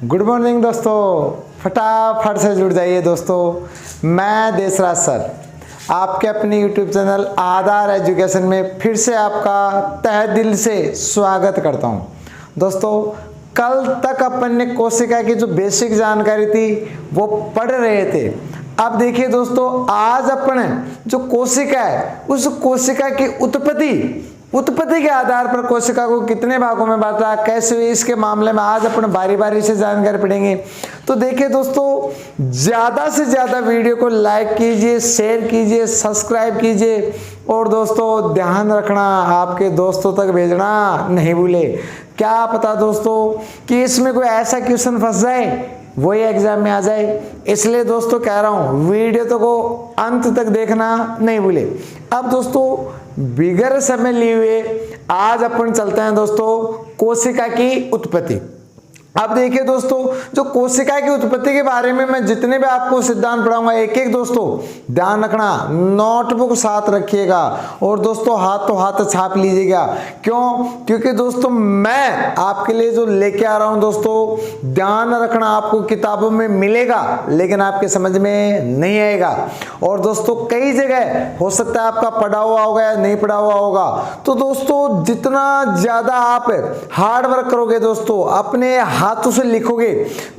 Good morning दोस्तों, फटाफट से जुड़ जाइए दोस्तों। मैं देसराज सर आपके अपने यूट्यूब चैनल आधार एजुकेशन में फिर से आपका तहे दिल से स्वागत करता हूं। दोस्तों, कल तक अपन ने कोशिका की जो बेसिक जानकारी थी वो पढ़ रहे थे। अब देखिए दोस्तों, आज अपन जो कोशिका है उस कोशिका की उत्पत्ति के आधार पर कोशिका को कितने भागों में बांटा, कैसे हुई, इसके मामले में आज अपन बारी बारी से जानकारी पढ़ेंगे। तो देखिए दोस्तों, ज्यादा से ज्यादा वीडियो को लाइक कीजिए, शेयर कीजिए, सब्सक्राइब कीजिए और दोस्तों ध्यान रखना, आपके दोस्तों तक भेजना नहीं भूले। क्या पता दोस्तों कि इसमें कोई ऐसा क्वेश्चन फंस जाए वही एग्जाम में आ जाए, इसलिए दोस्तों कह रहा हूं वीडियो तो को अंत तक देखना नहीं भूले। अब दोस्तों बिगर समय लिए हुए आज अपन चलते हैं दोस्तों कोशिका की उत्पत्ति। अब देखिए दोस्तों, जो कोशिका की उत्पत्ति के बारे में मैं जितने भी आपको सिद्धांत पढ़ाऊंगा एक एक दोस्तों ध्यान रखना, नोटबुक साथ रखिएगा और दोस्तों हाथों हाथ छाप लीजिएगा। क्यों? क्योंकि दोस्तों मैं आपके लिए जो लेके आ रहा हूं दोस्तों, ध्यान रखना, आपको किताबों में मिलेगा लेकिन आपके समझ में नहीं आएगा। और दोस्तों कई जगह हो सकता है आपका पढ़ा हुआ होगा या नहीं पढ़ा हुआ होगा। तो दोस्तों जितना ज्यादा आप हार्ड वर्क करोगे दोस्तों, अपने हाथों से लिखोगे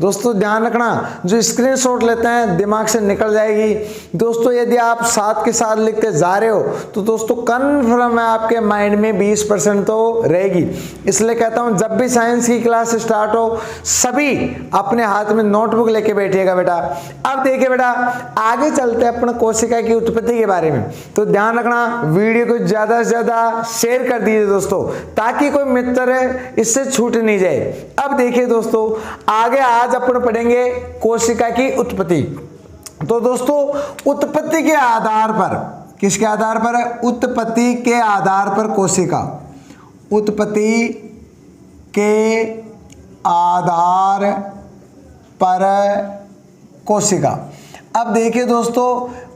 दोस्तों, ध्यान रखना जो स्क्रीनशॉट लेते हैं दिमाग से निकल जाएगी। दोस्तों यदि आप साथ के साथ लिखते जा रहे हो तो दोस्तों कन्फर्म है आपके माइंड में 20% तो रहेगी। इसलिए कहता हूं जब भी साइंस की क्लास स्टार्ट हो सभी अपने हाथ में नोटबुक लेके बैठिएगा बेटा। अब देखिए बेटा, आगे चलते हैं अपने कोशिका की उत्पत्ति के बारे में। तो ध्यान रखना, वीडियो को ज्यादा से ज्यादा शेयर कर दीजिए दोस्तों, ताकि कोई मित्र इससे छूट नहीं जाए। अब देखिए दोस्तों, आगे आज अपन पढ़ेंगे कोशिका की उत्पत्ति। तो दोस्तों उत्पत्ति के आधार पर, किसके आधार पर है? उत्पत्ति के आधार पर कोशिका, उत्पत्ति के आधार पर कोशिका। अब देखिए दोस्तों,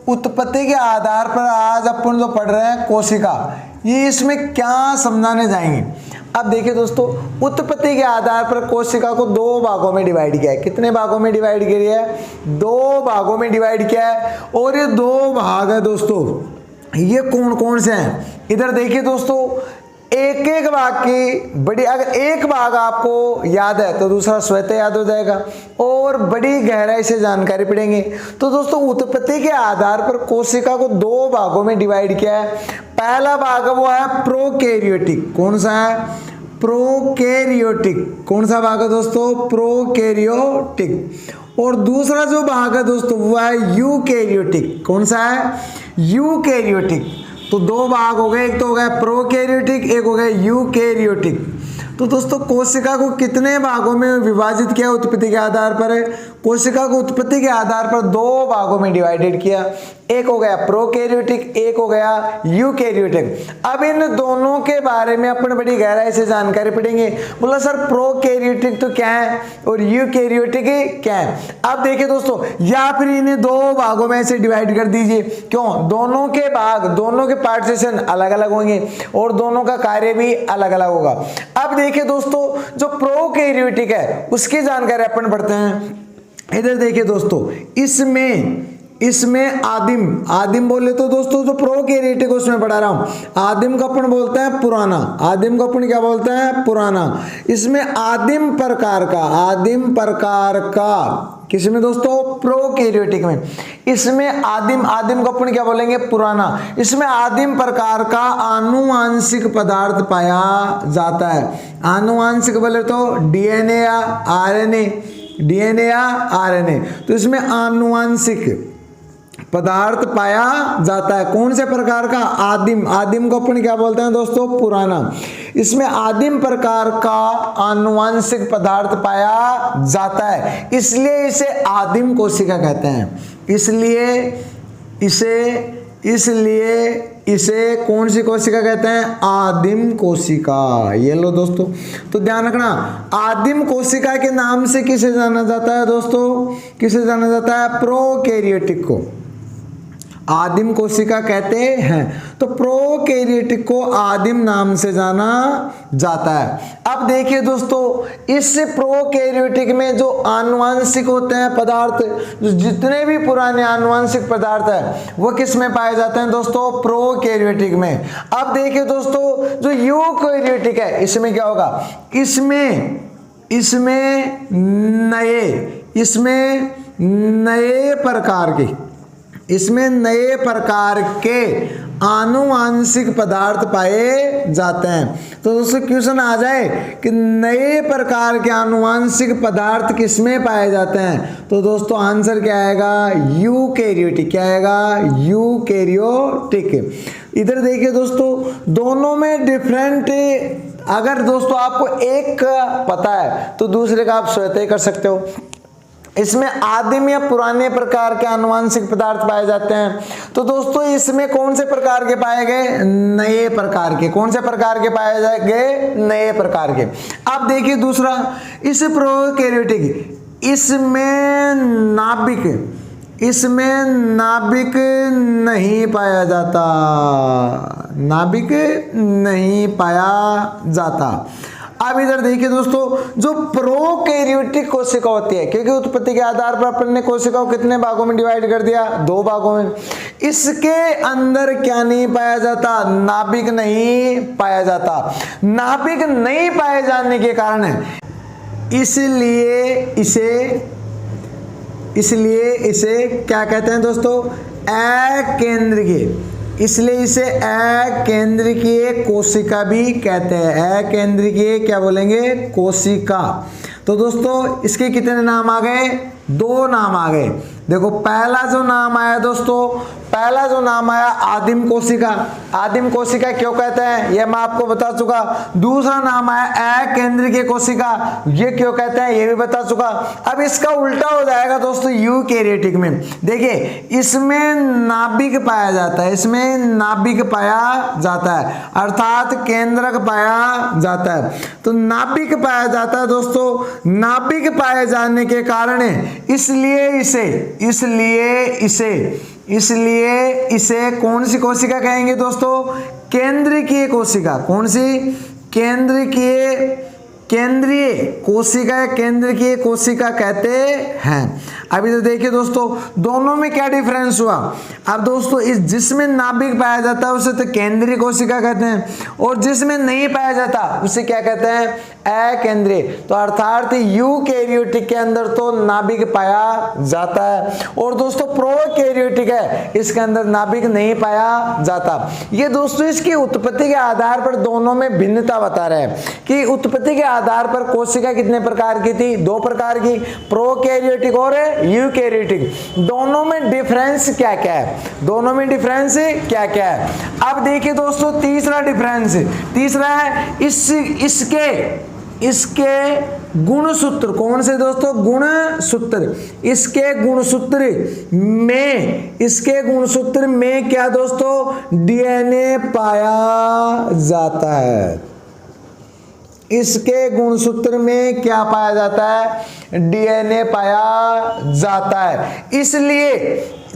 उत्पत्ति के आधार पर आज अपन जो पढ़ रहे हैं कोशिका, ये इसमें क्या समझाने जाएंगे। अब देखिए दोस्तों, उत्पत्ति के आधार पर कोशिका को दो भागों में डिवाइड किया है। कितने भागों में डिवाइड किया है? दो भागों में डिवाइड किया है। और ये दो भाग है दोस्तों, ये कौन कौन से हैं? इधर देखिए दोस्तों, एक एक भाग की बड़ी, अगर एक भाग आपको याद है तो दूसरा स्वतः याद हो जाएगा और बड़ी गहराई से जानकारी पढ़ेंगे। तो दोस्तों उत्पत्ति के आधार पर कोशिका को दो भागों में डिवाइड किया है। पहला भाग वो है प्रोकैरियोटिक। कौन सा है? प्रोकैरियोटिक। कौन सा भाग है दोस्तों? प्रोकैरियोटिक। और दूसरा जो भाग है दोस्तों वो है यूकैरियोटिक। कौन सा है? यूकैरियोटिक। तो दो भाग हो गए, एक तो हो गया प्रोकैरियोटिक, एक हो गया यूकैरियोटिक। तो दोस्तों कोशिका को कितने भागों में विभाजित किया उत्पत्ति के आधार पर? कोशिका को उत्पत्ति के आधार पर दो भागों में डिवाइडेड किया, एक हो गया प्रोकैरियोटिक, एक हो गया यूकैरियोटिक। अब इन दोनों के बारे में अपन बड़ी गहराई से जानकारी पढ़ेंगे। बोला सर प्रोकैरियोटिक तो क्या है और यूकैरियोटिक क्या है? अब देखिए दोस्तों, या फिर इन्हें दो भागों में से डिवाइड कर दीजिए। क्यों? दोनों के भाग, दोनों के पार्टीशन अलग अलग होंगे और दोनों का कार्य भी अलग अलग होगा। अब देखिए दोस्तों, जो प्रोकैरियोटिक है उसकी जानकारी अपन पढ़ते हैं। इधर देखिए दोस्तों, इसमें आदिम बोले तो दोस्तों जो प्रोकैरियोटिक उसमें पढ़ा रहा हूं, आदिम को अपन बोलते हैं पुराना। आदिम को अपन क्या बोलते हैं? पुराना। इसमें आदिम प्रकार का किसमें दोस्तों? प्रोकैरियोटिक में। इसमें आदिम को अपन क्या बोलेंगे? पुराना। इसमें आदिम प्रकार का आनुवांशिक पदार्थ पाया जाता है। आनुवांशिक बोले तो डीएनए या आरएनए। तो इसमें आनुवांशिक पदार्थ पाया जाता है। कौन से प्रकार का? आदिम को अपन क्या बोलते हैं दोस्तों? पुराना। इसमें आदिम प्रकार का आनुवांशिक पदार्थ पाया जाता है, इसलिए इसे आदिम कोशिका कहते हैं। इसलिए इसे कौन सी कोशिका कहते हैं? आदिम कोशिका। ये लो दोस्तों, तो ध्यान रखना, आदिम कोशिका के नाम से किसे जाना जाता है दोस्तों? किसे जाना जाता है? प्रोकैरियोटिक को। आदिम कोशिका कहते हैं। तो प्रोकैरियोटिक को आदिम नाम से जाना जाता है। अब देखिए दोस्तों, इस प्रोकैरियोटिक में जो आनुवांशिक होते हैं पदार्थ, जितने भी पुराने आनुवांशिक पदार्थ है वो किस में पाए जाते हैं दोस्तों? प्रोकैरियोटिक में। अब देखिए दोस्तों, जो यूकैरियोटिक है इसमें क्या होगा? इसमें नए प्रकार के आनुवांशिक पदार्थ पाए जाते हैं। तो दोस्तों क्वेश्चन आ जाए कि नए प्रकार के आनुवांशिक पदार्थ किसमें पाए जाते हैं, तो दोस्तों आंसर क्या आएगा? यूकैरियोटिक। क्या आएगा? यूकैरियोटिक। इधर देखिए दोस्तों, दोनों में डिफरेंट, अगर दोस्तों आपको एक पता है तो दूसरे का आप स्वतः ही कर सकते हो। इसमें आदिम या पुराने प्रकार के आनुवांशिक पदार्थ पाए जाते हैं। तो दोस्तों इसमें कौन से प्रकार के पाए गए? नए प्रकार के। कौन से प्रकार के पाए गए? नए प्रकार के। अब देखिए दूसरा, इस प्रोकैरियोटिक, इसमें नाभिक नहीं पाया जाता, नाभिक नहीं पाया जाता। अब इधर देखिए दोस्तों, जो प्रोकैरियोटिक कोशिका होती है, क्योंकि उत्पत्ति के आधार पर अपन ने कोशिका को कितने भागों में डिवाइड कर दिया? 2 भागों में। इसके अंदर क्या नहीं पाया जाता? नाभिक नहीं पाया जाता। नाभिक नहीं पाए जाने के कारण इसलिए इसे क्या कहते हैं दोस्तों? अकेंद्रीय। इसलिए इसे अकेंद्रीय कोशिका भी कहते हैं। अकेंद्रीय क्या बोलेंगे? कोशिका। तो दोस्तों इसके कितने नाम आ गए? 2 नाम आ गए। देखो पहला जो नाम आया दोस्तों, पहला जो नाम आया आदिम कोशिका। आदिम कोशिका क्यों कहते हैं ये मैं आपको बता चुका। दूसरा नाम आया अकेंद्रीय कोशिका, ये क्यों कहते हैं ये भी बता चुका। अब इसका उल्टा हो जाएगा दोस्तों यूकैरियोटिक में। देखिए इसमें नाभिक पाया जाता है, इसमें नाभिक पाया जाता है, अर्थात केंद्रक पाया जाता है। तो नाभिक पाया जाता है दोस्तों। नाभिक पाए जाने के कारण इसलिए इसे कौन सी कोशिका कहेंगे दोस्तों? केंद्रीय कोशिका। कौन सी? केंद्रीय कोशिका या केंद्रीय कोशिका कहते हैं। अभी तो देखिए दोस्तों, दोनों में क्या डिफरेंस हुआ। अब दोस्तों इस जिसमें नाभिक पाया जाता है उसे तो केंद्रीय कोशिका कहते हैं, और जिसमें नहीं पाया जाता उसे क्या कहते हैं? अकेंद्रीय। तो अर्थात यूकैरियोटिक के अंदर तो नाभिक पाया जाता है, और दोस्तों प्रोकैरियोटिक है इसके अंदर नाभिक नहीं पाया जाता। ये दोस्तों इसकी उत्पत्ति के आधार पर दोनों में भिन्नता बता रहे हैं कि उत्पत्ति के आधार पर कोशिका कितने प्रकार की थी? 2 प्रकार की, प्रोकैरियोटिक और यूकैरियोटिक। दोनों में डिफरेंस क्या क्या है? दोनों में डिफरेंस क्या क्या है? अब देखिए दोस्तों तीसरा डिफरेंस, तीसरा है इसके गुणसूत्र। कौन से दोस्तों? गुणसूत्र। इसके गुणसूत्र में क्या दोस्तों? डीएनए पाया जाता है। इसके गुणसूत्र में क्या पाया जाता है? डीएनए पाया जाता है। इसलिए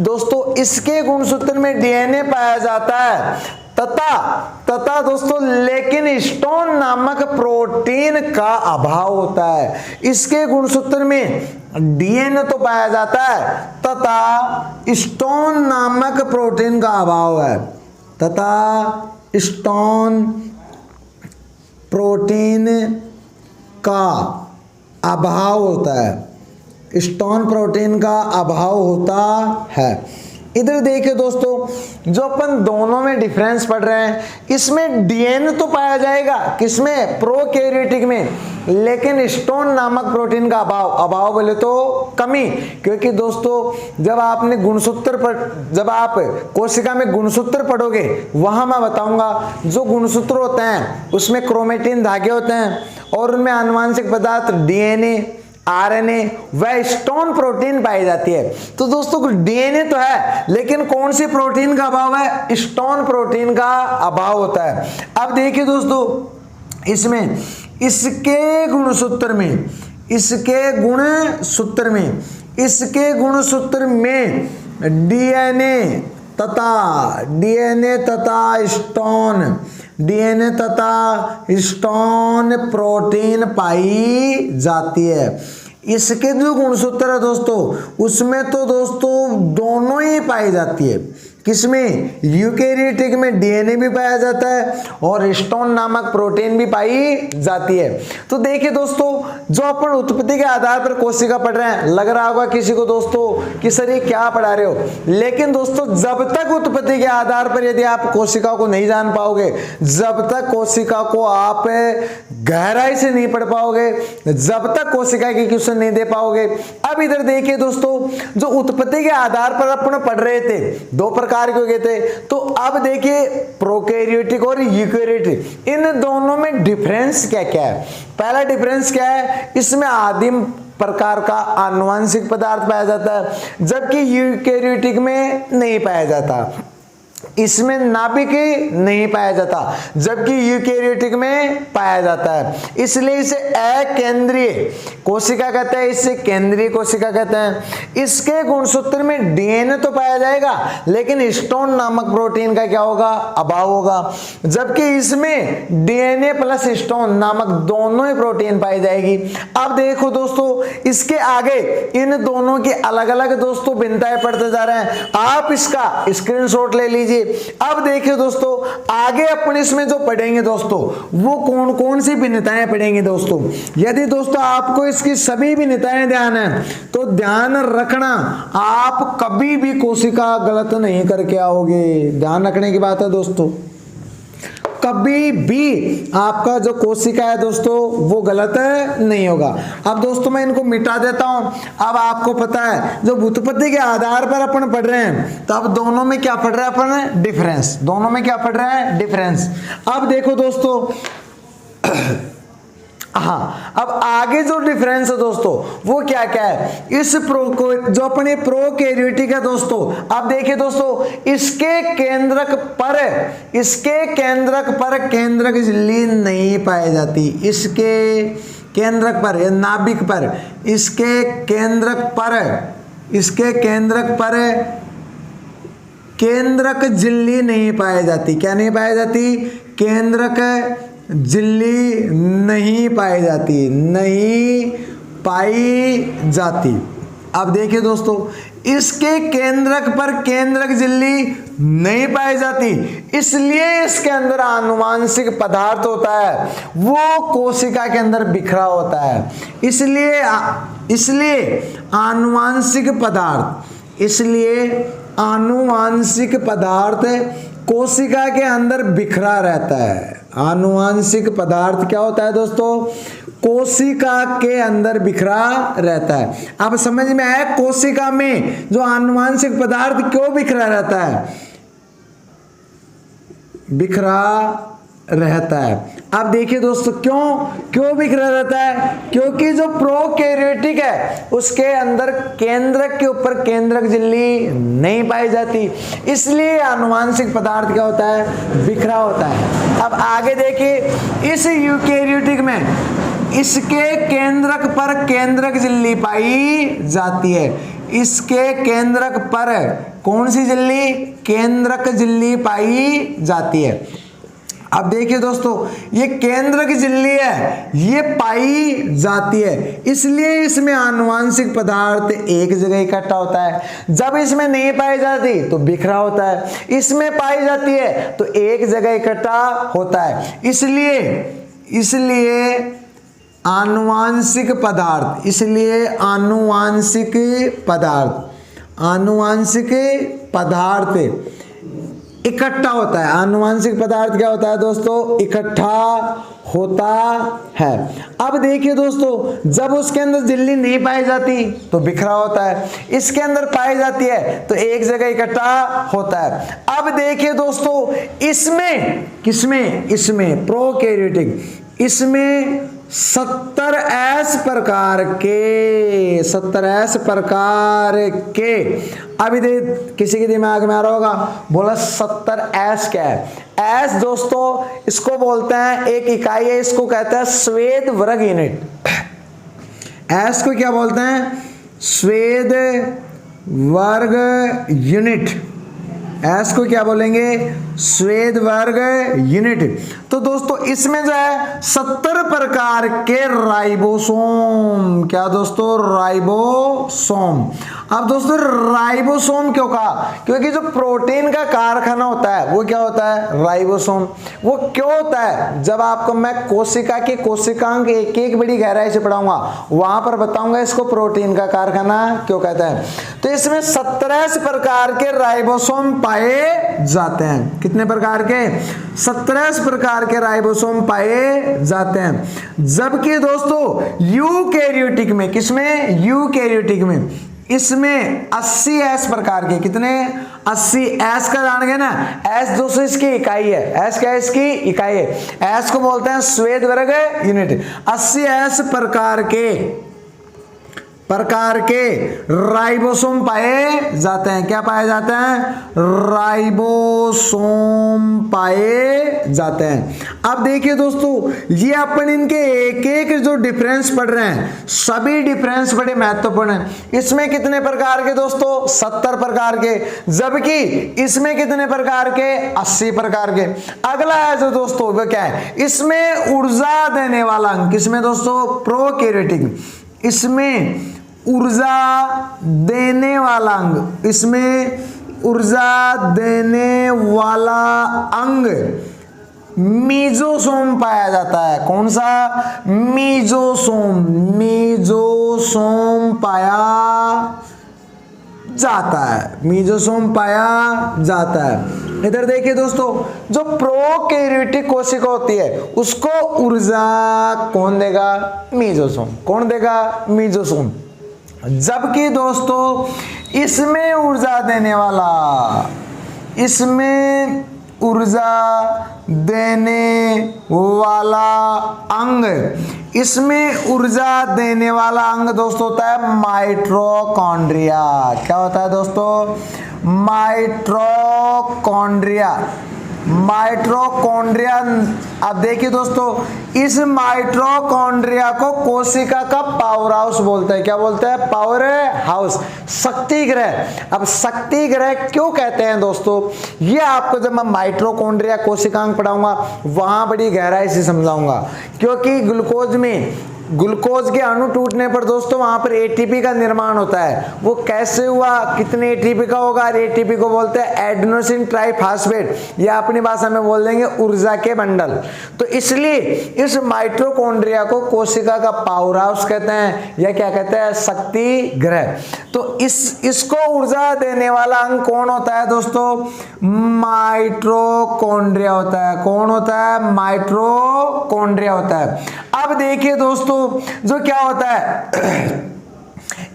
दोस्तों इसके गुणसूत्र में डीएनए पाया जाता है तथा दोस्तों लेकिन हिस्टोन नामक प्रोटीन का अभाव होता है। इसके गुणसूत्र में डीएनए तो पाया जाता है तथा हिस्टोन नामक प्रोटीन का अभाव है, तथा हिस्टोन प्रोटीन का अभाव होता है। हिस्टोन प्रोटीन का अभाव होता है। इधर देखिए दोस्तों, जो अपन दोनों में डिफरेंस पढ़ रहे हैं, इसमें डीएनए तो पाया जाएगा, किसमें? प्रोकैरियोटिक में, लेकिन हिस्टोन नामक प्रोटीन का अभाव बोले तो कमी। क्योंकि दोस्तों जब आपने गुणसूत्र पर, जब आप कोशिका में गुणसूत्र पढ़ोगे वहां मैं बताऊंगा जो गुणसूत्र होते हैं उसमें क्रोमेटिन धागे होते हैं और उनमें आनुवांशिक पदार्थ डीएनए, आरएनए व हिस्टोन प्रोटीन पाई जाती है। तो दोस्तों डीएनए तो है लेकिन कौन सी प्रोटीन का अभाव है? हिस्टोन प्रोटीन का अभाव होता है। अब देखिए दोस्तों, इसमें इसके गुणसूत्र में डीएनए तथा स्टोन प्रोटीन पाई जाती है। इसके जो गुणसूत्र है दोस्तों, उसमें तो दोस्तों दोनों ही पाई जाती है। किसमें? यूकेरियोटिक में डीएनए भी पाया जाता है और हिस्टोन नामक प्रोटीन भी पाई जाती है। तो देखिए दोस्तों, जो अपन उत्पत्ति के आधार पर कोशिका पढ़ रहे हैं, लग रहा होगा किसी को दोस्तों कि सर ये क्या पढ़ा रहे हो, लेकिन दोस्तों जब तक उत्पत्ति के आधार पर यदि आप कोशिका को नहीं जान पाओगे, जब तक कोशिका को आप गहराई से नहीं पढ़ पाओगे, जब तक कोशिका के क्वेश्चन नहीं दे पाओगे। अब इधर देखिए दोस्तों, जो उत्पत्ति के आधार पर अपन पढ़ रहे थे, दो प्रकार के हो गए थे। तो अब देखिए प्रोकैरियोटिक और यूकैरियोटिक, इन दोनों में डिफरेंस क्या क्या है। पहला डिफरेंस क्या है, इसमें आदिम प्रकार का आनुवंशिक पदार्थ पाया जाता है, जबकि यूकैरियोटिक में नहीं पाया जाता। इसमें नाभिक नहीं पाया जाता, जबकि यूकैरियोटिक में पाया जाता है। इसलिए इसे अकेंद्रीय कोशिका कहते हैं, इसे केंद्रीय कोशिका कहते हैं। इसके गुणसूत्र में डीएनए तो पाया जाएगा, लेकिन हिस्टोन नामक प्रोटीन का क्या होगा? अभाव होगा। जबकि इसमें डीएनए प्लस हिस्टोन नामक दोनों ही प्रोटीन पाई जाएगी। अब देखो दोस्तों, इसके आगे इन दोनों की अलग अलग दोस्तों भिन्नताएं पढ़ते जा रहे हैं। आप इसका स्क्रीनशॉट ले लीजिए। अब देखिए दोस्तों, आगे अपन इसमें जो पढ़ेंगे दोस्तों, वो कौन कौन सी भिन्नताएं पढ़ेंगे दोस्तों। यदि दोस्तों आपको इसकी सभी भिन्नताएं ध्यान है, तो ध्यान रखना आप कभी भी कोशिका गलत नहीं करके आओगे। ध्यान रखने की बात है दोस्तों, कभी भी आपका जो कोशिका है दोस्तों वो गलत नहीं होगा। अब दोस्तों मैं इनको मिटा देता हूं। अब आपको पता है, जो उत्पत्ति के आधार पर अपन पढ़ रहे हैं, तो अब दोनों में क्या पढ़ रहे हैं अपन? डिफरेंस। दोनों में क्या पढ़ रहे हैं? डिफरेंस। अब देखो दोस्तों, हाँ, अब आगे जो डिफरेंस है दोस्तों वो क्या क्या है। इस जो अपने प्रोकैरियोटिक है दोस्तों, अब देखिए दोस्तों, इसके केंद्रक पर केंद्रक झिल्ली नहीं पाई जाती। इसके केंद्रक पर या नाभिक पर, इसके केंद्रक पर केंद्रक झिल्ली नहीं पाई जाती। क्या नहीं पाई जाती? केंद्रक झिल्ली नहीं पाई जाती। अब देखिए दोस्तों, इसके केंद्रक पर केंद्रक झिल्ली नहीं पाई जाती, इसलिए इसके अंदर आनुवांशिक पदार्थ होता है, वो कोशिका के अंदर बिखरा होता है। इसलिए आनुवांशिक पदार्थ कोशिका के अंदर बिखरा रहता है। आनुवांशिक पदार्थ क्या होता है दोस्तों? कोशिका के अंदर बिखरा रहता है। अब समझ में आया कोशिका में जो आनुवांशिक पदार्थ क्यों बिखरा रहता है? बिखरा रहता है। अब देखिए दोस्तों, क्यों बिखरा रहता है? क्योंकि जो प्रोकैरियोटिक है उसके अंदर केंद्रक के ऊपर केंद्रक झिल्ली नहीं पाई जाती, इसलिए आनुवांशिक पदार्थ क्या होता है? बिखरा होता है। अब आगे देखिए, इस यूकैरियोटिक में इसके केंद्रक पर केंद्रक झिल्ली पाई जाती है। इसके केंद्रक पर कौन सी झिल्ली? केंद्रक झिल्ली पाई जाती है। अब देखिए दोस्तों, ये केंद्रक झिल्ली है, ये पाई जाती है, इसलिए इसमें आनुवांशिक पदार्थ एक जगह इकट्ठा होता है। जब इसमें नहीं पाई जाती तो बिखरा होता है, इसमें पाई जाती है तो एक जगह इकट्ठा होता है। इसलिए आनुवांशिक पदार्थ इकट्ठा होता है। आनुवांशिक पदार्थ क्या होता है दोस्तों? इकट्ठा होता है। अब देखिए दोस्तों, जब उसके अंदर झिल्ली नहीं पाई जाती तो बिखरा होता है, इसके अंदर पाई जाती है तो एक जगह इकट्ठा होता है। अब देखिए दोस्तों, इसमें प्रोकैरियोटिक, इसमें 70S प्रकार के अभी किसी के दिमाग में आ रहा होगा, बोला 70S क्या है? एस दोस्तों इसको बोलते हैं, एक इकाई है, इसको कहते हैं स्वेद वर्ग यूनिट। एस को क्या बोलते हैं? स्वेद वर्ग यूनिट। एस को क्या बोलेंगे, श्वेत वर्ग यूनिट। तो दोस्तों इसमें जो है 70 प्रकार के राइबोसोम, क्या दोस्तों, राइबोसोम। अब दोस्तों राइबोसोम क्यों कहा, क्योंकि जो प्रोटीन का कारखाना होता है वो क्या होता है, राइबोसोम। वो क्यों होता है, जब आपको मैं कोशिका की कोशिकांग एक एक बड़ी गहराई से पढ़ाऊंगा वहां पर बताऊंगा इसको प्रोटीन का कारखाना क्यों कहते हैं। तो इसमें 17 प्रकार के राइबोसोम पाए जाते हैं। कितने प्रकार के, 17 प्रकार के राइबोसोम पाए जाते हैं। जबकि दोस्तों यूकैरियोटिक में, किसमें, यूकैरियोटिक में, इसमें 80 प्रकार के, कितने, 80। एस का जान गए ना, एस दोस्तों इसकी इकाई है, एस क्या है, इसकी इकाई है। एस को बोलते हैं श्वेत वर्ग यूनिट। 80 प्रकार के राइबोसोम पाए जाते हैं। क्या पाए जाते हैं, राइबोसोम पाए जाते हैं। अब देखिए दोस्तों ये अपन इनके एक एक जो डिफरेंस पढ़ रहे हैं, सभी डिफरेंस बड़े महत्वपूर्ण हैं। इसमें कितने प्रकार के दोस्तों, 70 प्रकार के, जबकि इसमें कितने प्रकार के, 80 प्रकार के। अगला है जो दोस्तों वो क्या है, इसमें ऊर्जा देने वाला अंग, किसमें दोस्तों, प्रोकैरियोटिक, इसमें ऊर्जा देने वाला अंग, इसमें ऊर्जा देने वाला अंग मीजोसोम पाया जाता है। कौन सा, मीजोसोम, मीजोसोम पाया जाता है, मीजोसोम पाया जाता है। इधर देखिए दोस्तों, जो प्रोकैरियोटिक कोशिका होती है उसको ऊर्जा कौन देगा, मीजोसोम। कौन देगा, मीजोसोम। जबकि दोस्तों इसमें ऊर्जा देने वाला, इसमें ऊर्जा देने वाला अंग, इसमें ऊर्जा देने वाला अंग दोस्तों होता है माइटोकॉन्ड्रिया। क्या होता है दोस्तों, माइटोकॉन्ड्रिया, माइटोकॉन्ड्रिया। अब देखिए दोस्तों इस माइटोकॉन्ड्रिया को कोशिका का पावर हाउस बोलते हैं। क्या बोलते हैं, पावर हाउस, शक्ति ग्रह। अब शक्ति ग्रह क्यों कहते हैं दोस्तों, ये आपको जब मैं माइटोकॉन्ड्रिया कोशिकांग पढ़ाऊंगा वहां बड़ी गहराई से समझाऊंगा। क्योंकि ग्लूकोज में, ग्लूकोज के अणु टूटने पर दोस्तों वहां पर एटीपी का निर्माण होता है। वो कैसे हुआ, कितने एटीपी का होगा, एटीपी को बोलते हैं एडेनोसिन ट्राइफॉस्फेट, या अपनी भाषा में बोल देंगे ऊर्जा के बंडल। तो इसलिए इस माइटोकॉन्ड्रिया को कोशिका का पावर हाउस कहते हैं, या क्या कहते हैं, शक्ति ग्रह। तो इसको ऊर्जा देने वाला अंग कौन होता है दोस्तों, माइटोकॉन्ड्रिया होता है। कौन होता है, माइटोकॉन्ड्रिया होता है। अब देखिए दोस्तों जो क्या होता है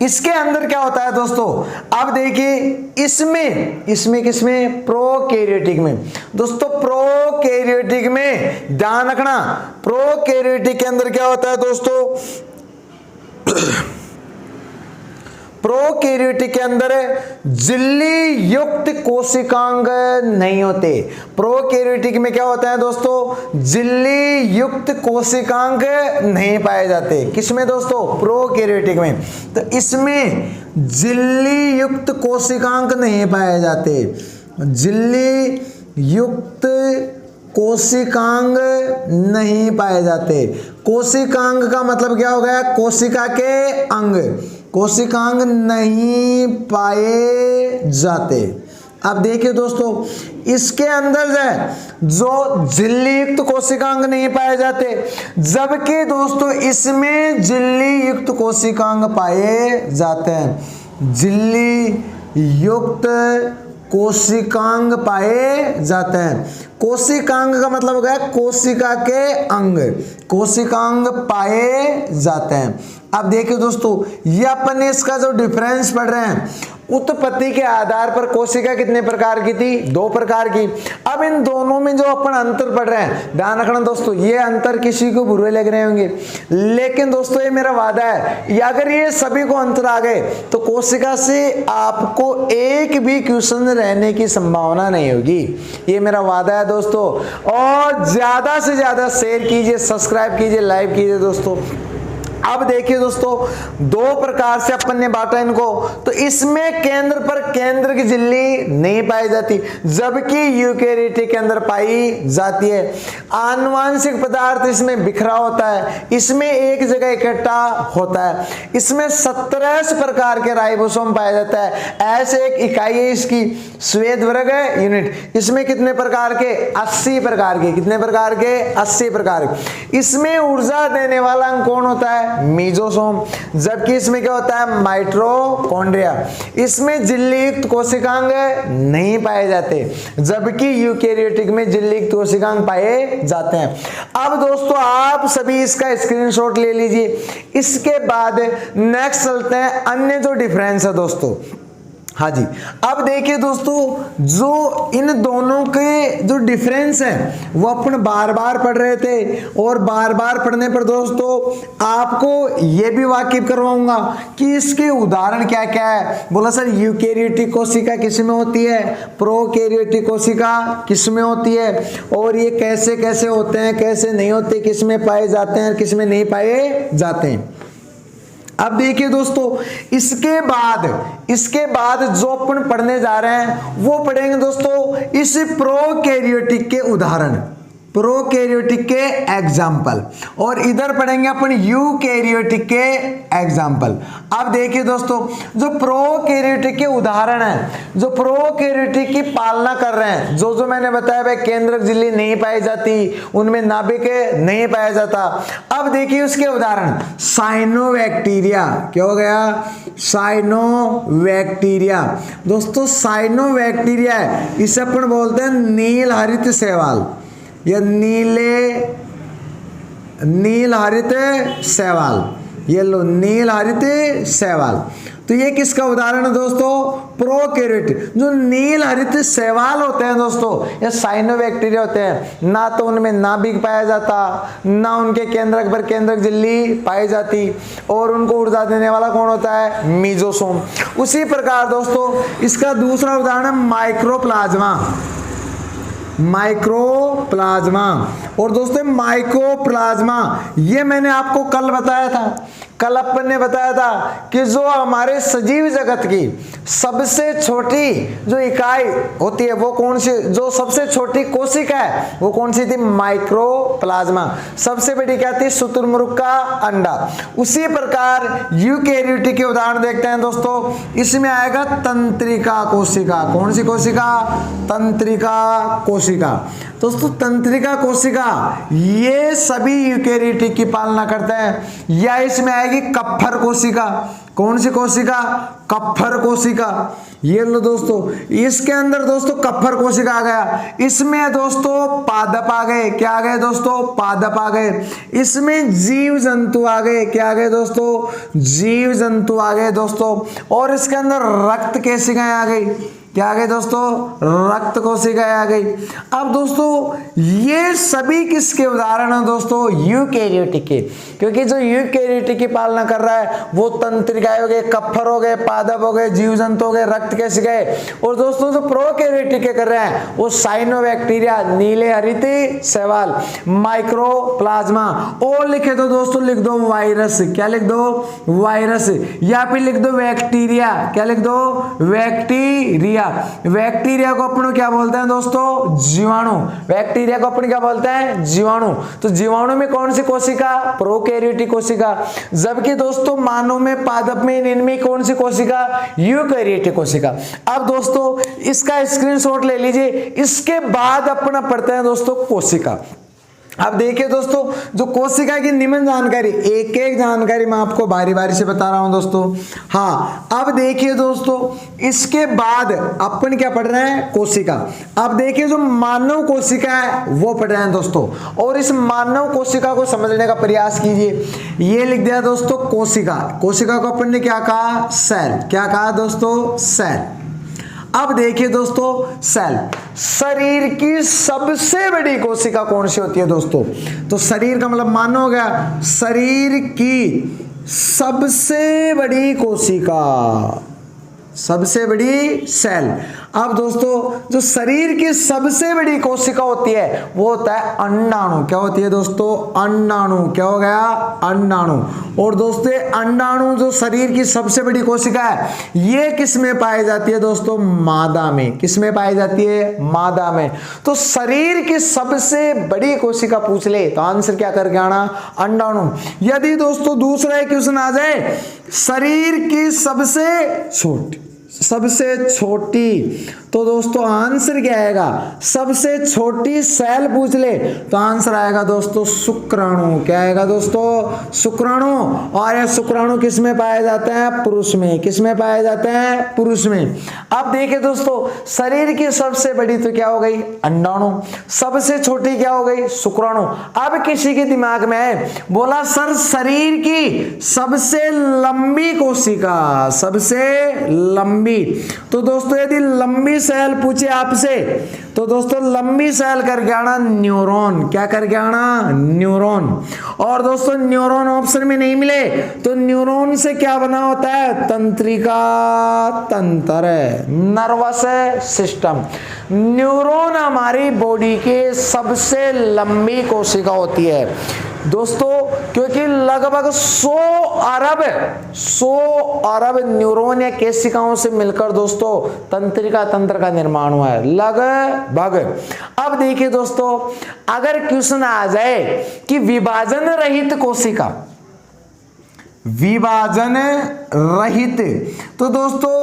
इसके अंदर क्या होता है दोस्तों, अब देखिए इसमें किसमें, प्रोकैरियोटिक में। दोस्तों प्रोकैरियोटिक में ध्यान रखना, प्रोकैरियोटिक के अंदर क्या होता है दोस्तों, प्रोकैरियोटिक के अंदर झिल्ली युक्त कोशिकांग नहीं होते। प्रोकैरियोटिक में क्या होता है दोस्तों, झिल्ली युक्त कोशिकांग नहीं पाए जाते। किसमें दोस्तों, प्रोकैरियोटिक में। तो इसमें झिल्ली युक्त कोशिकांग नहीं पाए जाते, झिल्ली युक्त कोशिकांग नहीं पाए जाते। कोशिकांग का मतलब क्या हो गया, कोशिका के अंग, कोशिकांग नहीं पाए जाते। अब देखिए दोस्तों इसके अंदर जो झिल्ली युक्त कोशिकांग नहीं पाए जाते, जबकि दोस्तों इसमें झिल्ली युक्त कोशिकांग पाए जाते हैं। झिल्ली युक्त कोशिकांग पाए जाते हैं। कोशिकांग का मतलब हो गया कोशिका के अंग, कोशिकांग पाए जाते हैं। अब देखिए दोस्तों ये अपन ने इसका जो डिफरेंस पढ़ रहे हैं, उत्पत्ति के आधार पर कोशिका कितने प्रकार की थी, 2 प्रकार की। अब इन दोनों में जो अपन अंतर पढ़ रहे हैं, ध्यान रखना दोस्तों, ये अंतर किसी को बुरे लग रहे होंगे, लेकिन दोस्तों ये मेरा वादा है, अगर ये सभी को अंतर आ गए तो कोशिका से आपको एक भी क्वेश्चन रहने की संभावना नहीं होगी। ये मेरा वादा है दोस्तों। और ज्यादा से ज्यादा शेयर कीजिए, सब्सक्राइब कीजिए, लाइक कीजिए दोस्तों। अब देखिए दोस्तों, दो प्रकार से अपन ने बांटा इनको। तो इसमें केंद्र पर केंद्र की झिल्ली नहीं पाई जाती, जबकि यूकेरियोटिक के अंदर पाई जाती है। आनुवांशिक पदार्थ इसमें बिखरा होता है, इसमें एक जगह इकट्ठा होता है। इसमें 17 प्रकार के राइबोसोम पाया जाता है। ऐसे एक इकाई है इसकी, श्वेत वर्ग है यूनिट। इसमें कितने प्रकार के? 80 प्रकार के। कितने प्रकार के? 80 प्रकार के। इसमें ऊर्जा देने वाला अंग कौन होता है? मीजोसोम। जबकि इसमें क्या होता है? माइटोकॉन्ड्रिया। इसमें झिल्ली कोशिकांग नहीं पाए जाते, जबकि यूकेरियोटिक में झिल्ली कोशिकांग पाए जाते हैं। अब दोस्तों आप सभी इसका स्क्रीनशॉट ले लीजिए। इसके बाद नेक्स्ट चलते हैं अन्य जो डिफरेंस है दोस्तों। हाँ जी, अब देखिए दोस्तों, जो इन दोनों के जो डिफरेंस है वो अपन बार बार पढ़ रहे थे, और बार बार पढ़ने पर दोस्तों आपको ये भी वाकिफ करवाऊंगा कि इसके उदाहरण क्या क्या है। बोला सर यूकेरियोटिक कोशिका किसमें होती है, प्रोकैरियोटिक कोशिका किसमें होती है, और ये कैसे कैसे होते हैं, कैसे नहीं होते, किसमें पाए जाते हैं, किसमें नहीं पाए जाते हैं। अब देखिए दोस्तों, इसके बाद जो अपन पढ़ने जा रहे हैं वो पढ़ेंगे दोस्तों इस प्रोकैरियोटिक के उदाहरण, प्रोकैरियोटिक के एग्जाम्पल, और इधर पढ़ेंगे अपन यूकैरियोटिक के एग्जाम्पल। अब देखिए दोस्तों, जो प्रोकैरियोटिक के उदाहरण है, जो प्रोकैरियोटिक की पालना कर रहे हैं, जो मैंने बताया भाई केंद्रक झिल्ली नहीं पाई जाती, उनमें नाभिक नहीं पाया जाता। अब देखिए उसके उदाहरण, साइनोबैक्टीरिया। क्या हो गया? साइनोबैक्टीरिया। दोस्तों साइनोबैक्टीरिया है, इसे अपन बोलते हैं नील हरित शैवाल, या नील हरित शैवाल। ये लो, नील हरित शैवाल। तो ये किसका उदाहरण है दोस्तों? प्रोकैरियोटिक। जो नील हरित शैवाल होते हैं दोस्तों, ये साइनोबैक्टीरिया होते हैं। ना तो उनमें नाभिक पाया जाता, ना उनके केंद्रक पर केंद्रक झिल्ली पाई जाती, और उनको ऊर्जा देने वाला कौन होता है? मीजोसोम। उसी प्रकार दोस्तों इसका दूसरा उदाहरण है माइक्रोप्लाज्मा। माइक्रोप्लाज्मा। और दोस्तों माइक्रोप्लाज्मा ये मैंने आपको कल बताया था, कल अपन ने बताया था कि जो हमारे सजीव जगत की सबसे छोटी जो इकाई होती है वो कौन सी, जो सबसे छोटी कोशिका है वो कौन सी थी? माइक्रोप्लाज्मा। सबसे बड़ी क्या थी? शुतुरमुर्ग का अंडा। उसी प्रकार यूकैरियोटिक के उदाहरण देखते हैं दोस्तों। इसमें आएगा तंत्रिका कोशिका। कौन सी कोशिका? तंत्रिका कोशिका। दोस्तों तंत्रिका कोशिका ये सभी यूकैरियोटिक की पालना करते हैं। या इसमें आएगी कप्फर कोशिका। कौन सी कोशिका? कप्फर कोशिका। ये लो दोस्तों, इसके अंदर दोस्तों कप्फर कोशिका आ गया। इसमें दोस्तों पादप आ गए। क्या आ गए दोस्तों? पादप आ गए। इसमें जीव जंतु आ गए। क्या आ गए दोस्तों? जीव जंतु आ गए दोस्तों। और इसके अंदर रक्त कोशिकाएं आ गई। क्या आ गए दोस्तों? रक्त कोशिकाएं आ गई। अब दोस्तों ये सभी किसके उदाहरण हैं दोस्तों? यूकैरियोटिक के। क्योंकि जो यूकैरियोटिक की पालना कर रहा है वो तंत्रिकाएं हो गए, कप्फर हो गए, पादप हो गए, जीव जंतु हो गए, रक्त कोशिकाएं। और दोस्तों जो प्रोकैरियोटिक के कर रहे हैं वो साइनोबैक्टीरिया, नीले हरित शैवाल, माइक्रोप्लाज्मा, और लिखे तो दोस्तों लिख दो वायरस। क्या लिख दो? वायरस। या फिर लिख दो बैक्टीरिया। क्या लिख दो? बैक्टीरिया। बैक्टीरिया को अपन क्या बोलते हैं दोस्तों? जीवाणु। बैक्टीरिया को अपन क्या बोलते हैं? जीवाणु। तो जीवाणु में कौन सी कोशिका? प्रोकैरियोटिक कोशिका। जबकि दोस्तों मानव में, पादप में, इनमें कौन सी कोशिका? यूकैरियोटिक कोशिका। अब दोस्तों इसका स्क्रीनशॉट ले लीजिए। इसके बाद अपना पढ़ते हैं दोस्तों कोशिका। अब देखिए दोस्तों, जो कोशिका की निम्न जानकारी, एक एक जानकारी मैं आपको बारी बारी से बता रहा हूं दोस्तों। हाँ, अब देखिए दोस्तों, इसके बाद अपन क्या पढ़ रहे हैं? कोशिका। अब देखिए जो मानव कोशिका है वो पढ़ रहे हैं दोस्तों, और इस मानव कोशिका को समझने का प्रयास कीजिए। ये लिख दिया दोस्तों कोशिका। कोशिका को अपन ने क्या कहा? सेल। क्या कहा दोस्तों? सेल। अब देखिए दोस्तों, सेल, शरीर की सबसे बड़ी कोशिका कौन सी होती है दोस्तों? तो शरीर का मतलब मानो हो गया शरीर की सबसे बड़ी कोशिका, सबसे बड़ी सेल। अब दोस्तों जो शरीर की सबसे बड़ी कोशिका होती है वो होता है अंडाणु। क्या होती है दोस्तों? अंडाणु। क्या हो गया? अंडाणु। और दोस्तों अंडाणु जो शरीर की सबसे बड़ी कोशिका है ये किस में पाई जाती है दोस्तों? मादा में। किस में पाई जाती है? मादा में। तो शरीर की सबसे बड़ी कोशिका पूछ ले तो आंसर क्या करके आना? अंडाणु। यदि दोस्तों दूसरा क्वेश्चन आ जाए शरीर की सबसे छोटी तो दोस्तों आंसर क्या आएगा? सबसे छोटी सेल पूछ ले तो आंसर आएगा दोस्तों शुक्राणु। क्या आएगा दोस्तों? शुक्राणु। और ये शुक्राणु किस में पाए जाते हैं? पुरुष में। किस में पाए जाते हैं? पुरुष में। अब देखिए दोस्तों शरीर की सबसे बड़ी तो क्या हो गई? अंडाणु। सबसे छोटी क्या हो गई? शुक्राणु। अब किसी के दिमाग में है बोला सर शरीर की सबसे लंबी कोशिका, सबसे लंबी। तो दोस्तों यदि लंबी सेल पूछे आपसे तो दोस्तों लंबी सेल करके आना न्यूरॉन। क्या करके आना? न्यूरॉन। और दोस्तों न्यूरॉन ऑप्शन में नहीं मिले तो न्यूरॉन से क्या बना होता है? तंत्रिका तंत्र, नर्वस सिस्टम। न्यूरॉन हमारी बॉडी के सबसे लंबी कोशिका होती है दोस्तों, क्योंकि लगभग 100 अरब न्यूरॉन या केशिकाओं से मिलकर दोस्तों तंत्रिका तंत्र का निर्माण हुआ है, लगभग। अब देखिए दोस्तों अगर क्वेश्चन आ जाए कि विभाजन रहित कोशिका, विभाजन रहित, तो दोस्तों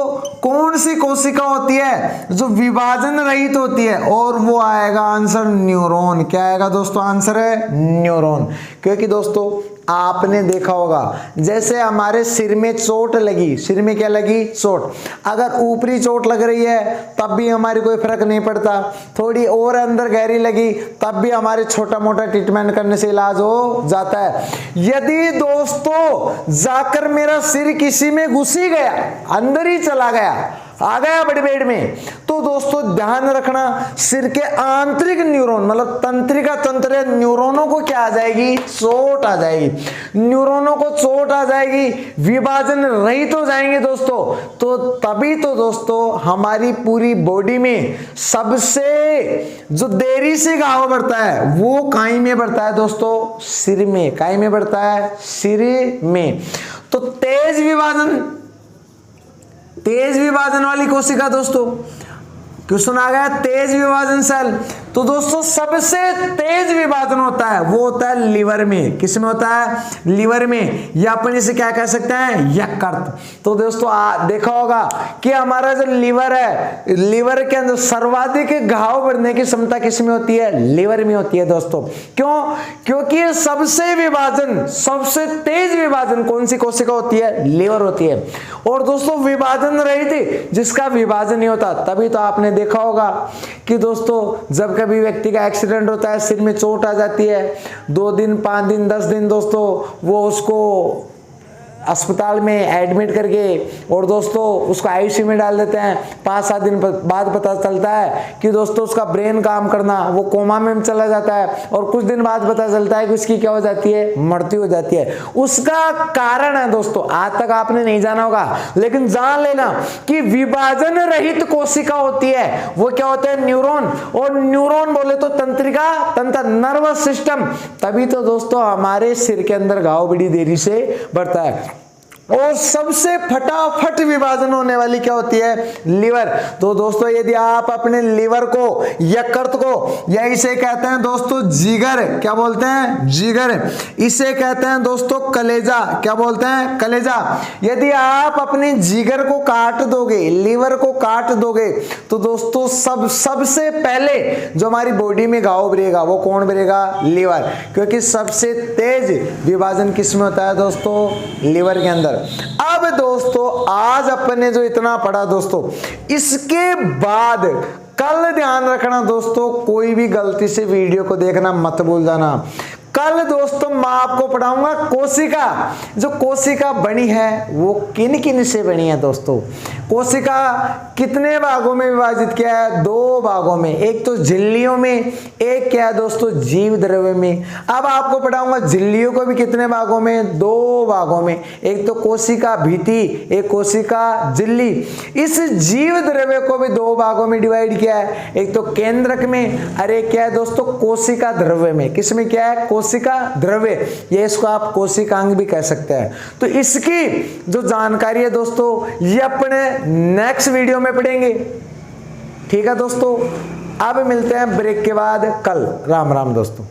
कौन सी कोशिका होती है जो विभाजन रहित होती है? और वो आएगा आंसर न्यूरॉन। क्या आएगा दोस्तों? आंसर है न्यूरॉन। क्योंकि दोस्तों आपने देखा होगा जैसे हमारे सिर में चोट लगी, सिर में क्या लगी? चोट। अगर ऊपरी चोट लग रही है तब भी हमारी कोई फर्क नहीं पड़ता, थोड़ी और अंदर गहरी लगी तब भी हमारे छोटा मोटा ट्रीटमेंट करने से इलाज हो जाता है। यदि दोस्तों जाकर मेरा सिर किसी में घुस ही गया, अंदर ही चला गया, आ गया बड़े पेट में, तो दोस्तों ध्यान रखना सिर के आंतरिक न्यूरॉन मतलब तंत्रिका तंत्र न्यूरॉनों को क्या आ जाएगी? चोट आ जाएगी। न्यूरॉनों को चोट आ जाएगी, विभाजन रहित हो जाएंगे दोस्तों। तो तभी तो दोस्तों हमारी पूरी बॉडी में सबसे जो देरी से घाव बढ़ता है वो काई में बढ़ता है दोस्तों? सिर में। काई में बढ़ता है? सिर में। तो तेज विभाजन वाली कोशिका दोस्तों, क्वेश्चन आ गया तेज विभाजन सेल, तो दोस्तों सबसे तेज विभाजन होता है वो होता है लिवर में। किस में होता है? लिवर में। या अपन इसे क्या कह सकते हैं? यकृत। तो दोस्तों देखा होगा कि हमारा जो लिवर है, लिवर के अंदर सर्वाधिक घाव बढ़ने की क्षमता किस में होती है? लिवर में होती है दोस्तों। क्यों? क्योंकि सबसे तेज विभाजन कौन सी कोशिका होती है? लिवर होती है। और दोस्तों विभाजन रहित, जिसका विभाजन नहीं होता, तभी तो आपने देखा होगा कि दोस्तों जब कभी व्यक्ति का एक्सीडेंट होता है, सिर में चोट आ जाती है, 2 दिन 5 दिन 10 दिन दोस्तों वो उसको अस्पताल में एडमिट करके और दोस्तों उसको आईसीयू में डाल देते हैं। 5-7 दिन बाद पता चलता है कि दोस्तों उसका ब्रेन काम करना, वो कोमा में चला जाता है। और कुछ दिन बाद पता चलता है कि उसकी क्या हो जाती है? मृत्यु हो जाती है। उसका कारण है दोस्तों, आज तक आपने नहीं जाना होगा, लेकिन जान लेना कि विभाजन रहित कोशिका होती है वो क्या होता है? न्यूरॉन। और न्यूरॉन बोले तो तंत्रिका तंत्र, नर्वस सिस्टम। तभी तो दोस्तों हमारे सिर के अंदर घाव बड़ी देरी से बढ़ता है। और सबसे फटाफट विभाजन होने वाली क्या होती है? लिवर। तो दोस्तों यदि आप अपने लिवर को, यकृत को, या इसे कहते हैं दोस्तों जिगर, क्या बोलते हैं? जिगर। इसे कहते हैं दोस्तों कलेजा। क्या बोलते हैं? कलेजा। यदि आप अपने जिगर को काट दोगे, लिवर को काट दोगे, तो दोस्तों सबसे पहले जो हमारी बॉडी में घाव भरेगा वो कौन भरेगा? लिवर। क्योंकि सबसे तेज विभाजन किस में होता है दोस्तों? लिवर के अंदर। अब दोस्तों आज अपन ने जो इतना पढ़ा दोस्तों, इसके बाद कल ध्यान रखना दोस्तों, कोई भी गलती से वीडियो को देखना मत भूल जाना। कल दोस्तों मैं आपको पढ़ाऊंगा कोशिका। जो कोशिका बनी है वो किन किन से बनी है दोस्तों। कोशिका कितने भागों में विभाजित किया है? 2 भागों में, एक तो झिल्लियों में, एक क्या है दोस्तों जीव द्रव्य में। अब आपको पढ़ाऊंगा झिल्लियों को भी कितने भागों में? 2 भागों में, एक तो कोशिका भित्ति, एक कोशिका झिल्ली। इस जीव द्रव्य को भी 2 भागों में डिवाइड किया है, एक तो केंद्रक में, अरे क्या है दोस्तों कोशिका द्रव्य में। किसमें क्या है? कोशिका द्रव्य, ये इसको आप कोशिकांग भी कह सकते हैं। तो इसकी जो जानकारी है दोस्तों ये अपने नेक्स्ट वीडियो में पढ़ेंगे। ठीक है दोस्तों, अब मिलते हैं ब्रेक के बाद कल। राम राम दोस्तों।